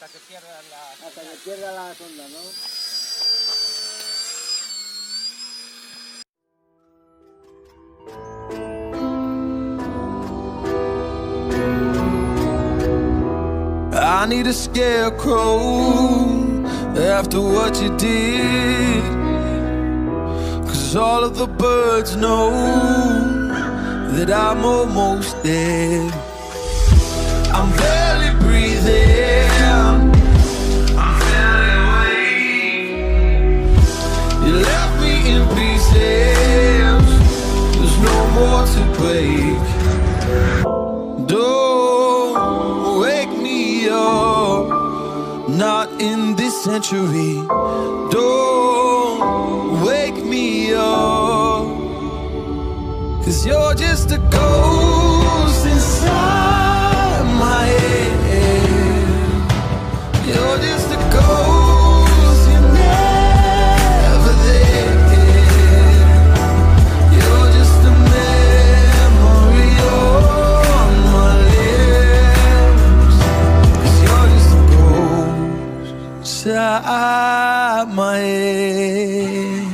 hasta que pierda la... Hasta que pierda la sonda, ¿no? I need a scarecrow after what you did, 'cause all of the birds know that I'm almost dead. I'm barely breathing, I'm barely awake. You left me in pieces, there's no more to break. Don't wake me up, not in this century. Don't wake me up, 'cause you're just a ghost inside my head. You're just a ghost, you're never there. You're just a memory on my lips, 'cause you're just a ghost inside my head.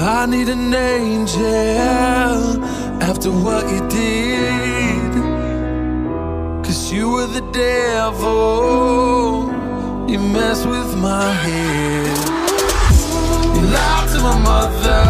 I need an angel after what you did, 'cause you were the devil, you messed with my head. You lied to my mother,